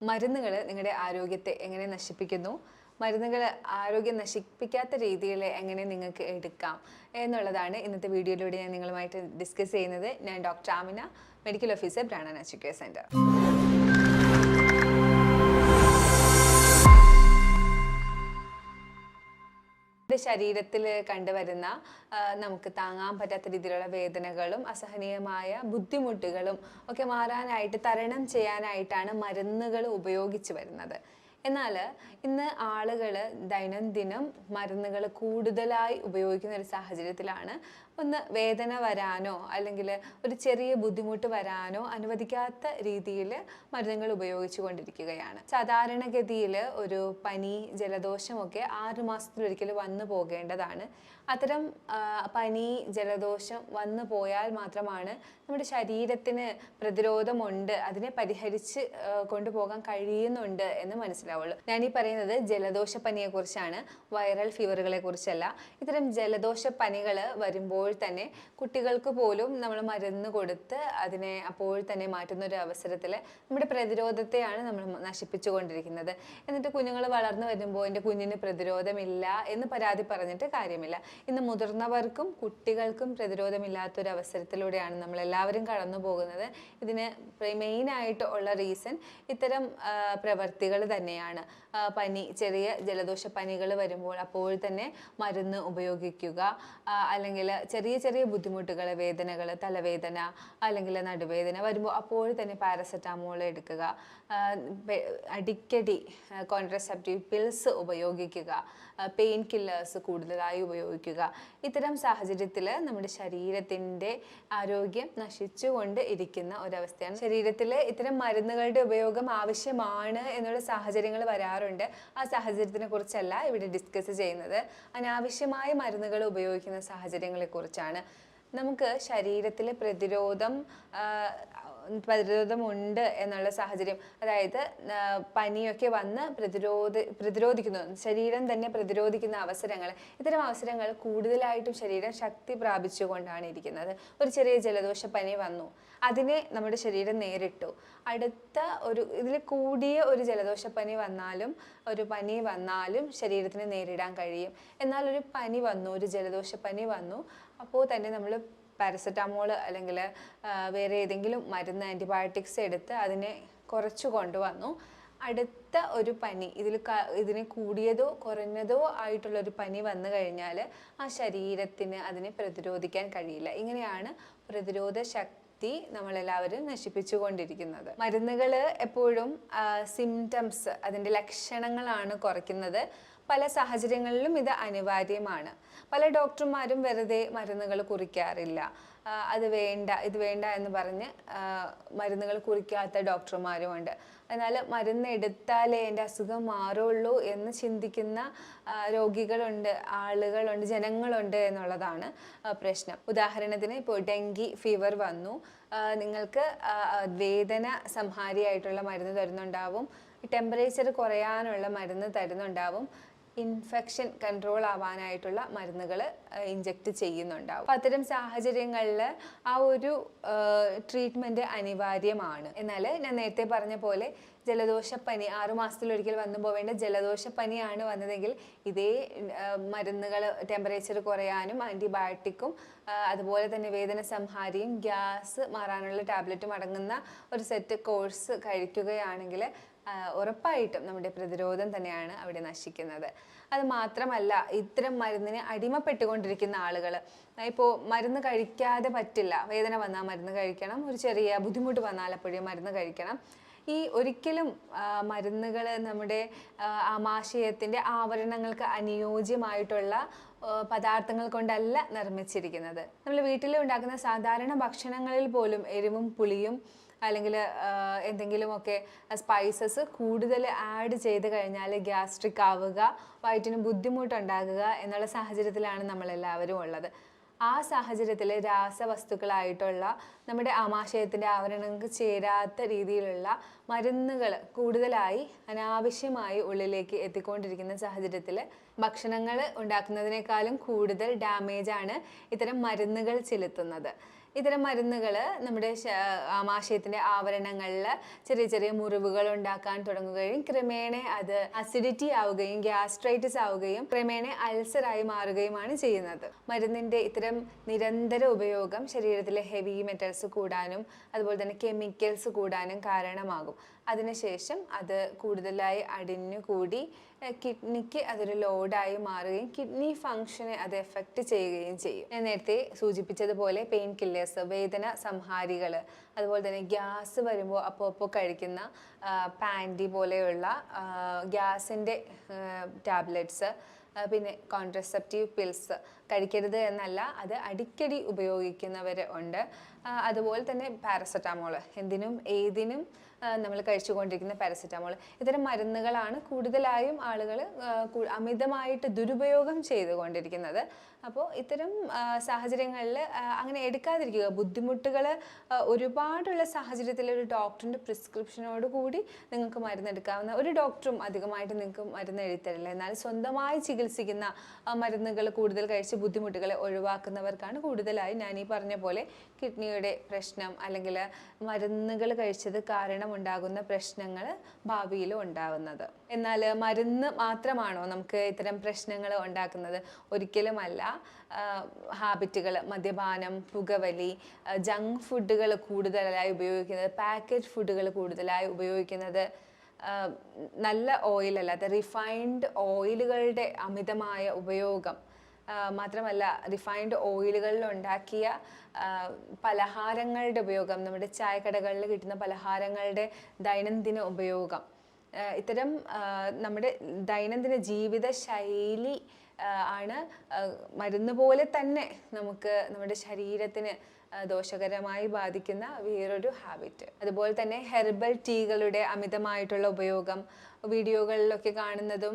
മരുന്നുകൾ നിങ്ങളുടെ ആരോഗ്യത്തെ എങ്ങനെ നശിപ്പിക്കുന്നു, മരുന്നുകൾ ആരോഗ്യം നശിപ്പിക്കാത്ത രീതിയിൽ എങ്ങനെ നിങ്ങൾക്ക് എടുക്കാം എന്നുള്ളതാണ് ഇന്നത്തെ വീഡിയോയിലൂടെ ഞാൻ നിങ്ങളുമായിട്ട് ഡിസ്കസ് ചെയ്യുന്നത്. ഞാൻ doctor Amina, medical officer Prana natural care centre. ശരീരത്തിൽ കണ്ടുവരുന്ന നമുക്ക് താങ്ങാൻ പറ്റാത്ത രീതിയിലുള്ള വേദനകളും അസഹനീയമായ ബുദ്ധിമുട്ടുകളും ഒക്കെ മാറാനായിട്ട്, തരണം ചെയ്യാനായിട്ടാണ് മരുന്നുകൾ ഉപയോഗിച്ച് വരുന്നത്. എന്നാൽ ഇന്ന് ആളുകൾ ദൈനംദിനം മരുന്നുകൾ കൂടുതലായി ഉപയോഗിക്കുന്ന ഒരു സാഹചര്യത്തിലാണ് ഒന്ന് വേദന വരാനോ അല്ലെങ്കിൽ ഒരു ചെറിയ ബുദ്ധിമുട്ട് വരാനോ അനുവദിക്കാത്ത രീതിയിൽ മരുന്നുകൾ ഉപയോഗിച്ചു കൊണ്ടിരിക്കുകയാണ്. സാധാരണഗതിയിൽ ഒരു പനി, ജലദോഷമൊക്കെ 6 മാസത്തിലൊരിക്കൽ വന്നു പോകേണ്ടതാണ്. അത്തരം പനി, ജലദോഷം വന്നു പോയാൽ മാത്രമാണ് നമ്മുടെ ശരീരത്തിന് പ്രതിരോധമുണ്ട്, അതിനെ പരിഹരിച്ച് കൊണ്ടുപോകാൻ കഴിയുന്നുണ്ട് എന്ന് മനസ്സിലാവുള്ളൂ. ഞാനീ പറയുന്നത് ജലദോഷ പനിയെക്കുറിച്ചാണ്, വൈറൽ ഫീവറുകളെ കുറിച്ചല്ല. ഇത്തരം ജലദോഷ പനികൾ വരുമ്പോൾ തന്നെ കുട്ടികൾക്ക് പോലും നമ്മൾ മരുന്ന് കൊടുത്ത് അതിനെ അപ്പോൾ തന്നെ മാറ്റുന്ന ഒരു അവസരത്തിൽ നമ്മുടെ പ്രതിരോധത്തെയാണ് നമ്മൾ നശിപ്പിച്ചു കൊണ്ടിരിക്കുന്നത്. എന്നിട്ട് കുഞ്ഞുങ്ങൾ വളർന്നു വരുമ്പോൾ എൻ്റെ കുഞ്ഞിന് പ്രതിരോധമില്ല എന്ന് പരാതി പറഞ്ഞിട്ട് കാര്യമില്ല. ഇന്ന് മുതിർന്നവർക്കും കുട്ടികൾക്കും പ്രതിരോധമില്ലാത്തൊരു അവസരത്തിലൂടെയാണ് നമ്മളെല്ലാവരും കടന്നു പോകുന്നത്. ഇതിന് മെയിനായിട്ട് ഉള്ള റീസൺ ഇത്തരം പ്രവർത്തികൾ തന്നെയാണ്. പനി, ചെറിയ ജലദോഷ പനികൾ വരുമ്പോൾ അപ്പോൾ തന്നെ മരുന്ന് ഉപയോഗിക്കുക, അല്ലെങ്കിൽ ചെറിയ ചെറിയ ബുദ്ധിമുട്ടുകൾ, വേദനകൾ, തലവേദന അല്ലെങ്കിൽ നടുവേദന വരുമ്പോൾ അപ്പോൾ തന്നെ പാരസെറ്റാമോൾ എടുക്കുക, അടിക്കടി കോൺട്രസെപ്റ്റീവ് പിൽസ് ഉപയോഗിക്കുക, പെയിൻ കില്ലേഴ്സ് കൂടുതലായി ഉപയോഗിക്കുക. ഇത്തരം സാഹചര്യത്തിൽ നമ്മുടെ ശരീരത്തിൻ്റെ ആരോഗ്യം നശിച്ചുകൊണ്ട് ഇരിക്കുന്ന ഒരവസ്ഥയാണ്. ശരീരത്തിൽ ഇത്തരം മരുന്നുകളുടെ ഉപയോഗം ആവശ്യമാണ് എന്നുള്ള സാഹചര്യങ്ങൾ വരാറുണ്ട്. ആ സാഹചര്യത്തിനെ കുറിച്ചല്ല ഇവിടെ ഡിസ്കസ് ചെയ്യുന്നത്. അനാവശ്യമായ മരുന്നുകൾ ഉപയോഗിക്കുന്ന സാഹചര്യങ്ങളെ കുറിച്ചാണ്. നമുക്ക് ശരീരത്തിൽ പ്രതിരോധമുണ്ട് എന്നുള്ള സാഹചര്യം, അതായത് പനിയൊക്കെ വന്ന് പ്രതിരോധിക്കുന്നു, ശരീരം തന്നെ പ്രതിരോധിക്കുന്ന അവസരങ്ങൾ, ഇത്തരം അവസരങ്ങൾ കൂടുതലായിട്ടും ശരീരം ശക്തി പ്രാപിച്ചുകൊണ്ടാണ് ഇരിക്കുന്നത്. ഒരു ചെറിയ ജലദോഷ പനി വന്നു, അതിനെ നമ്മുടെ ശരീരം നേരിട്ടു. അടുത്ത ഇതിൽ കൂടിയ ഒരു ജലദോഷ പനി വന്നാലും ശരീരത്തിന് നേരിടാൻ കഴിയും. എന്നാൽ ഒരു പനി വന്നു, ഒരു ജലദോഷ പനി വന്നു, അപ്പോൾ തന്നെ നമ്മൾ പാരസെറ്റാമോൾ അല്ലെങ്കിൽ വേറെ ഏതെങ്കിലും മരുന്ന്, ആൻറ്റിബയോട്ടിക്സ് എടുത്ത് അതിനെ കുറച്ചു കൊണ്ടുവന്നു. അടുത്ത ഒരു പനി, ഇതിനെ കൂടിയതോ കുറഞ്ഞതോ ആയിട്ടുള്ളൊരു പനി വന്നു കഴിഞ്ഞാൽ ആ ശരീരത്തിന് അതിനെ പ്രതിരോധിക്കാൻ കഴിയില്ല. ഇങ്ങനെയാണ് പ്രതിരോധ ശക്തി നമ്മളെല്ലാവരും നശിപ്പിച്ചുകൊണ്ടിരിക്കുന്നത്. മരുന്നുകൾ എപ്പോഴും സിംറ്റംസ്, അതിൻ്റെ ലക്ഷണങ്ങളാണ് കുറയ്ക്കുന്നത്. പല സാഹചര്യങ്ങളിലും ഇത് അനിവാര്യമാണ്. പല ഡോക്ടർമാരും വെറുതെ മരുന്നുകൾ കുറിക്കാറില്ല. ഇത് വേണ്ട എന്ന് പറഞ്ഞ് മരുന്നുകൾ കുറിക്കാത്ത ഡോക്ടർമാരുമുണ്ട്. എന്നാൽ മരുന്ന് എടുത്താലേ എൻ്റെ അസുഖം മാറുള്ളൂ എന്ന് ചിന്തിക്കുന്ന രോഗികളുണ്ട്, ജനങ്ങളുണ്ട് എന്നുള്ളതാണ് പ്രശ്നം. ഉദാഹരണത്തിന് ഇപ്പോൾ ഡെങ്കി ഫീവർ വന്നു, നിങ്ങൾക്ക് വേദന സംഹാരിയായിട്ടുള്ള മരുന്ന് തരുന്നുണ്ടാവും, ടെമ്പറേച്ചർ കുറയാനുള്ള മരുന്ന് തരുന്നുണ്ടാവും, ഇൻഫെക്ഷൻ കൺട്രോൾ ആവാനായിട്ടുള്ള മരുന്നുകൾ ഇഞ്ചെക്റ്റ് ചെയ്യുന്നുണ്ടാവും. അപ്പം അത്തരം സാഹചര്യങ്ങളിൽ ആ ഒരു ട്രീറ്റ്മെൻറ്റ് അനിവാര്യമാണ്. എന്നാൽ ഞാൻ നേരത്തെ പറഞ്ഞ പോലെ ജലദോഷപ്പനി 6 മാസത്തിലൊരിക്കൽ വന്നു പോവേണ്ട ജലദോഷപ്പനിയാണ് വന്നതെങ്കിൽ ഇതേ മരുന്നുകൾ ടെമ്പറേച്ചർ കുറയാനും ആൻറ്റിബയോട്ടിക്കും അതുപോലെ തന്നെ വേദന സംഹാരിയും ഗ്യാസ് മാറാനുള്ള ടാബ്ലറ്റും അടങ്ങുന്ന ഒരു സെറ്റ് കോഴ്സ് കഴിക്കുകയാണെങ്കിൽ ഉറപ്പായിട്ടും നമ്മുടെ പ്രതിരോധം തന്നെയാണ് അവിടെ നശിക്കുന്നത്. അത് മാത്രമല്ല, ഇത്തരം മരുന്നിന് അടിമപ്പെട്ടുകൊണ്ടിരിക്കുന്ന ആളുകൾ, ഇപ്പോൾ മരുന്ന് കഴിക്കാതെ പറ്റില്ല, വേദന വന്നാൽ മരുന്ന് കഴിക്കണം, ഒരു ചെറിയ ബുദ്ധിമുട്ട് വന്നാൽ അപ്പോഴേ മരുന്ന് കഴിക്കണം. ഒരിക്കലും മരുന്നുകൾ നമ്മുടെ ആമാശയത്തിൻ്റെ ആവരണങ്ങൾക്ക് അനുയോജ്യമായിട്ടുള്ള പദാർത്ഥങ്ങൾ കൊണ്ടല്ല നിർമ്മിച്ചിരിക്കുന്നത്. നമ്മൾ വീട്ടിൽ ഉണ്ടാക്കുന്ന സാധാരണ ഭക്ഷണങ്ങളിൽ പോലും എരിവും പുളിയും അല്ലെങ്കിൽ എന്തെങ്കിലുമൊക്കെ സ്പൈസസ് കൂടുതൽ ആഡ് ചെയ്ത് കഴിഞ്ഞാൽ ഗ്യാസ്ട്രിക് ആവുക, വയറ്റിന് ബുദ്ധിമുട്ടുണ്ടാകുക എന്നുള്ള സാഹചര്യത്തിലാണ് നമ്മളെല്ലാവരും ഉള്ളത്. ആ സാഹചര്യത്തിൽ രാസവസ്തുക്കളായിട്ടുള്ള നമ്മുടെ ആമാശയത്തിൻ്റെ ആവരണങ്ങൾക്ക് ചേരാത്ത രീതിയിലുള്ള മരുന്നുകൾ കൂടുതലായി അനാവശ്യമായി ഉള്ളിലേക്ക് എത്തിക്കൊണ്ടിരിക്കുന്ന സാഹചര്യത്തിൽ ഭക്ഷണങ്ങൾ ഉണ്ടാക്കുന്നതിനേക്കാളും കൂടുതൽ ഡാമേജാണ് ഇത്തരം മരുന്നുകൾ ചെലുത്തുന്നത്. ഇത്തരം മരുന്നുകൾ നമ്മുടെ ആമാശയത്തിൻ്റെ ആവരണങ്ങളിൽ ചെറിയ ചെറിയ മുറിവുകൾ ഉണ്ടാക്കാൻ തുടങ്ങുകയും ക്രമേണ അത് അസിഡിറ്റി ആവുകയും ഗ്യാസ്ട്രൈറ്റിസ് ആവുകയും ക്രമേണ അൾസറായി മാറുകയുമാണ് ചെയ്യുന്നത്. മരുന്നിൻ്റെ ഇത്തരം നിരന്തര ഉപയോഗം ശരീരത്തിലെ ഹെവി മെറ്റൽസ് കൂടാനും അതുപോലെ തന്നെ കെമിക്കൽസ് കൂടാനും കാരണമാകും. അതിനുശേഷം അത് കൂടുതലായി അടിഞ്ഞുകൂടി കിഡ്നിക്ക് അതൊരു ലോഡായി മാറുകയും കിഡ്നി ഫങ്ഷനെ അത് എഫക്റ്റ് ചെയ്യുകയും ചെയ്യും. ഞാൻ നേരത്തെ സൂചിപ്പിച്ചതുപോലെ പെയിൻ കില്ലേഴ്സ്, വേദന സംഹാരികൾ, അതുപോലെ തന്നെ ഗ്യാസ് വരുമ്പോൾ അപ്പോൾ കഴിക്കുന്ന പാൻറ്റി പോലെയുള്ള ഗ്യാസിൻ്റെ ടാബ്ലറ്റ്സ്, പിന്നെ കോൺട്രസെപ്റ്റീവ് പിൽസ് കഴിക്കരുത് എന്നല്ല, അത് അടിക്കടി ഉപയോഗിക്കുന്നവർ ഉണ്ട്. അതുപോലെ തന്നെ പാരസെറ്റാമോൾ, എന്തിനും ഏതിനും നമ്മൾ കഴിച്ചുകൊണ്ടിരിക്കുന്ന പാരസെറ്റാമോൾ, ഇത്തരം മരുന്നുകളാണ് കൂടുതലായും ആളുകൾ അമിതമായിട്ട് ദുരുപയോഗം ചെയ്തുകൊണ്ടിരിക്കുന്നത്. അപ്പോൾ ഇത്തരം സാഹചര്യങ്ങളിൽ അങ്ങനെ എടുക്കാതിരിക്കുക. ബുദ്ധിമുട്ടുകൾ ഒരുപാടുള്ള സാഹചര്യത്തിൽ ഒരു ഡോക്ടറിൻ്റെ പ്രിസ്ക്രിപ്ഷനോട് കൂടി നിങ്ങൾക്ക് മരുന്നെടുക്കാവുന്ന, ഒരു ഡോക്ടറും അധികമായിട്ട് നിങ്ങൾക്ക് മരുന്ന് എഴുതരില്ല. എന്നാൽ സ്വന്തമായി ചികിത്സിക്കുന്ന മരുന്നുകൾ കൂടുതൽ കഴിച്ച് ബുദ്ധിമുട്ടുകളെ ഒഴിവാക്കുന്നവർക്കാണ് കൂടുതലായി ഞാൻ ഈ പറഞ്ഞ പോലെ കിഡ്നിയുടെ പ്രശ്നം അല്ലെങ്കിൽ മരുന്നുകൾ കഴിച്ചത് കാരണം ഉണ്ടാകുന്ന പ്രശ്നങ്ങൾ ഭാവിയിലും ഉണ്ടാവുന്നത്. എന്നാൽ മരുന്ന് മാത്രമാണോ നമുക്ക് ഇത്തരം പ്രശ്നങ്ങൾ ഉണ്ടാക്കുന്നത്? ഒരിക്കലുമല്ല. ഹാബിറ്റുകൾ, മദ്യപാനം, പുകവലി, ജങ്ക് ഫുഡുകൾ കൂടുതലായി ഉപയോഗിക്കുന്നത്, പാക്കറ്റ് ഫുഡുകൾ കൂടുതലായി ഉപയോഗിക്കുന്നത്, നല്ല ഓയിലല്ലാത്ത റിഫൈൻഡ് ഓയിലുകളുടെ അമിതമായ ഉപയോഗം, മാത്രമല്ല റിഫൈൻഡ് ഓയിലുകളിൽ ഉണ്ടാക്കിയ പലഹാരങ്ങളുടെ ഉപയോഗം, നമ്മുടെ ചായക്കടകളിൽ കിട്ടുന്ന പലഹാരങ്ങളുടെ ദൈനംദിന ഉപയോഗം, ഇത്തരം നമ്മുടെ ദൈനംദിന ജീവിത ശൈലി ആണ് മരുന്ന് പോലെ തന്നെ നമുക്ക് നമ്മുടെ ശരീരത്തിന് ദോഷകരമായി ബാധിക്കുന്ന വേറൊരു ഹാബിറ്റ്. അതുപോലെ തന്നെ ഹെർബൽ ടീകളുടെ അമിതമായിട്ടുള്ള ഉപയോഗം, വീഡിയോകളിലൊക്കെ കാണുന്നതും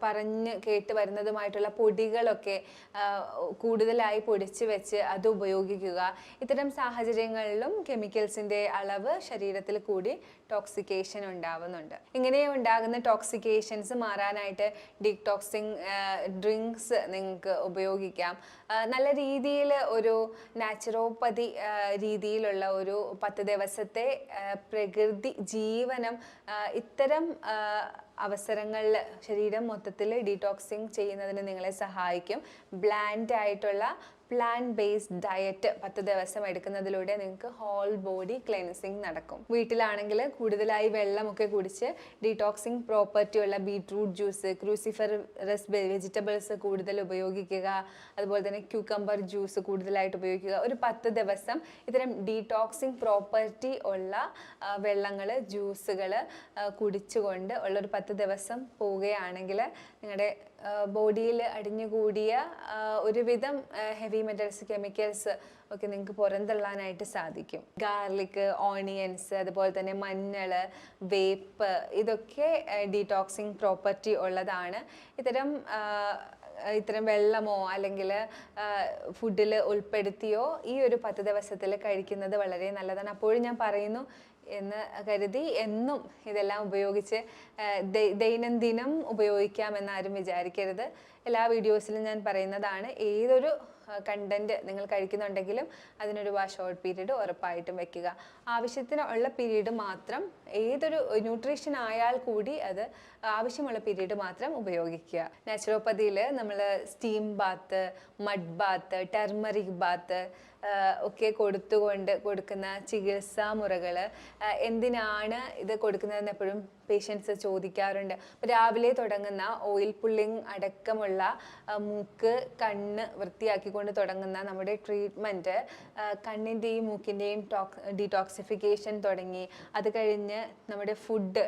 പറഞ്ഞ് കേട്ട് വരുന്നതുമായിട്ടുള്ള പൊടികളൊക്കെ കൂടുതലായി പൊടിച്ച് വെച്ച് അത് ഉപയോഗിക്കുക. ഇത്തരം സാഹചര്യങ്ങളിലും കെമിക്കൽസിൻ്റെ അളവ് ശരീരത്തിൽ കൂടി ടോക്സിക്കേഷൻ ഉണ്ടാവുന്നുണ്ട്. ഇങ്ങനെ ഉണ്ടാകുന്ന ടോക്സിക്കേഷൻസ് മാറാനായിട്ട് ഡീടോക്സിങ് ഡ്രിങ്ക്സ് നിങ്ങൾക്ക് ഉപയോഗിക്കാം. നല്ല രീതിയിൽ ഒരു നാച്ചുറോപ്പതി രീതിയിലുള്ള ഒരു 10 ദിവസത്തെ പ്രകൃതി ജീവനം ഇത്തരം അവസരങ്ങളിൽ ശരീരം മൊത്തത്തിൽ ഡീടോക്സിങ് ചെയ്യുന്നതിന് നിങ്ങളെ സഹായിക്കും. ബ്ലാൻഡ് ആയിട്ടുള്ള പ്ലാന്റ് ബേസ്ഡ് ഡയറ്റ് 10 ദിവസം എടുക്കുന്നതിലൂടെ നിങ്ങൾക്ക് ഹോൾ ബോഡി ക്ലെൻസിങ് നടക്കും. വീട്ടിലാണെങ്കിൽ കൂടുതലായി വെള്ളമൊക്കെ കുടിച്ച് ഡീടോക്സിങ് പ്രോപ്പർട്ടി ഉള്ള ബീട്രൂട്ട് ജ്യൂസ്, ക്രൂസിഫറസ് വെജിറ്റബിൾസ് കൂടുതൽ ഉപയോഗിക്കുക. അതുപോലെ തന്നെ ക്യൂക്കമ്പർ ജ്യൂസ് കൂടുതലായിട്ട് ഉപയോഗിക്കുക. ഒരു 10 ദിവസം ഇത്തരം ഡീടോക്സിങ് പ്രോപ്പർട്ടി ഉള്ള വെള്ളങ്ങൾ, ജ്യൂസുകൾ കുടിച്ചുകൊണ്ട് ഉള്ളൊരു 10 ദിവസം പോവുകയാണെങ്കിൽ നിങ്ങളുടെ ബോഡിയിൽ അടിഞ്ഞുകൂടിയ ഒരുവിധം ഹെവി മെറ്റൽസ്, കെമിക്കൽസ് ഒക്കെ നിങ്ങൾക്ക് പുറന്തള്ളാനായിട്ട് സാധിക്കും. ഗാർലിക്, ഓണിയൻസ്, അതുപോലെ തന്നെ മഞ്ഞൾ, വേപ്പ്, ഇതൊക്കെ ഡീടോക്സിങ് പ്രോപ്പർട്ടി ഉള്ളതാണ്. ഇത്തരം വെള്ളമോ അല്ലെങ്കിൽ ഫുഡിൽ ഉൾപ്പെടുത്തിയോ ഈ ഒരു 10 ദിവസത്തിൽ കഴിക്കുന്നത് വളരെ നല്ലതാണ്. അപ്പോഴും ഞാൻ പറയുന്നു എന്ന് കരുതി എന്നും ഇതെല്ലാം ഉപയോഗിച്ച് ദൈനംദിനം ഉപയോഗിക്കാമെന്നാരും വിചാരിക്കരുത്. എല്ലാ വീഡിയോസിലും ഞാൻ പറയുന്നതാണ്, ഏതൊരു കണ്ടന്റ് നിങ്ങൾ കഴിക്കുന്നുണ്ടെങ്കിലും അതിനൊരു ഷോർട്ട് പീരീഡ് ഉറപ്പായിട്ടും വെക്കുക. ആവശ്യത്തിനുള്ള പീരീഡ് മാത്രം, ഏതൊരു ന്യൂട്രീഷൻ ആയാൽ കൂടി അത് ആവശ്യമുള്ള പീരീഡ് മാത്രം ഉപയോഗിക്കുക. നാച്ചുറോപ്പതിയിൽ നമ്മൾ steam bath, mud bath, turmeric bath ഒക്കെ കൊടുക്കുന്ന ചികിത്സാ മുറകൾ, എന്തിനാണ് ഇത് കൊടുക്കുന്നതെന്ന് എപ്പോഴും പേഷ്യൻസ് ചോദിക്കാറുണ്ട്. രാവിലെ തുടങ്ങുന്ന ഓയിൽ പുള്ളിങ് അടക്കമുള്ള മൂക്ക്, കണ്ണ് വൃത്തിയാക്കിക്കൊണ്ട് തുടങ്ങുന്ന നമ്മുടെ ട്രീറ്റ്മെൻറ്റ് കണ്ണിൻ്റെയും മൂക്കിൻ്റെയും ഡീടോക്സിഫിക്കേഷൻ തുടങ്ങി, അത് കഴിഞ്ഞ് നമ്മുടെ ഫുഡ്,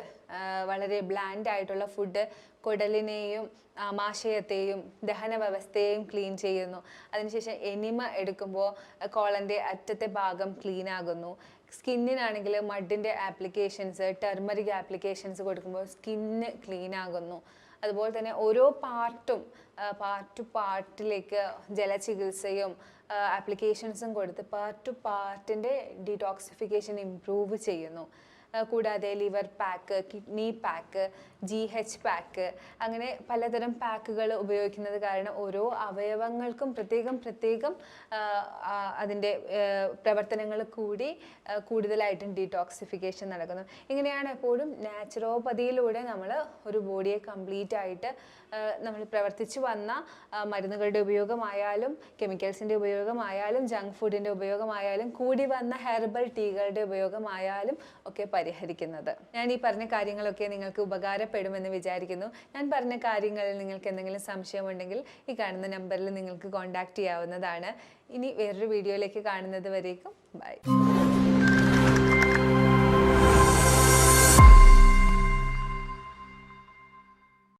വളരെ ബ്ലാൻഡ് ആയിട്ടുള്ള ഫുഡ് കുടലിനെയും ആമാശയത്തെയും ദഹന വ്യവസ്ഥയെയും ക്ലീൻ ചെയ്യുന്നു. അതിനുശേഷം എനിമ എടുക്കുമ്പോൾ കോളൻ്റെ അറ്റത്തെ ഭാഗം ക്ലീൻ ആകുന്നു. സ്കിന്നിനാണെങ്കിൽ മഡിൻ്റെ ആപ്ലിക്കേഷൻസ്, ടെർമറിക് ആപ്ലിക്കേഷൻസ് കൊടുക്കുമ്പോൾ സ്കിന്ന് ക്ലീൻ ആകുന്നു. അതുപോലെ തന്നെ ഓരോ പാർട്ടിലേക്ക് ജലചികിത്സയും ആപ്ലിക്കേഷൻസും കൊടുത്ത് പാർട്ടിൻ്റെ ഡീടോക്സിഫിക്കേഷൻ ഇംപ്രൂവ് ചെയ്യുന്നു. കൂടാതെ liver pack, kidney pack, GH pack, അങ്ങനെ പലതരം പാക്കുകൾ ഉപയോഗിക്കുന്നത് കാരണം ഓരോ അവയവങ്ങൾക്കും പ്രത്യേകം അതിൻ്റെ പ്രവർത്തനങ്ങൾ കൂടി കൂടുതലായിട്ടും ഡീടോക്സിഫിക്കേഷൻ നടക്കുന്നു. ഇങ്ങനെയാണ് എപ്പോഴും നാച്ചുറോപ്പതിയിലൂടെ നമ്മൾ ഒരു ബോഡിയെ കംപ്ലീറ്റ് ആയിട്ട് നമ്മൾ പ്രവർത്തിച്ചു വന്ന മരുന്നുകളുടെ ഉപയോഗമായാലും കെമിക്കൽസിൻ്റെ ഉപയോഗമായാലും ജങ്ക് ഫുഡിൻ്റെ ഉപയോഗമായാലും കൂടി വന്ന ഹെർബൽ ടീകളുടെ ഉപയോഗമായാലും ഒക്കെ പരിഹരിക്കുന്നത്. ഞാൻ ഈ പറഞ്ഞ കാര്യങ്ങളൊക്കെ നിങ്ങൾക്ക് ഉപകാരപ്പെടുമെന്ന് വിചാരിക്കുന്നു. ഞാൻ പറഞ്ഞ കാര്യങ്ങളിൽ നിങ്ങൾക്ക് എന്തെങ്കിലും സംശയമുണ്ടെങ്കിൽ ഈ കാണുന്ന നമ്പറിൽ നിങ്ങൾക്ക് കോൺടാക്റ്റ് ചെയ്യാവുന്നതാണ്. ഇനി വേറൊരു വീഡിയോയിലേക്ക് കാണുന്നത് വരേക്കും ബൈ.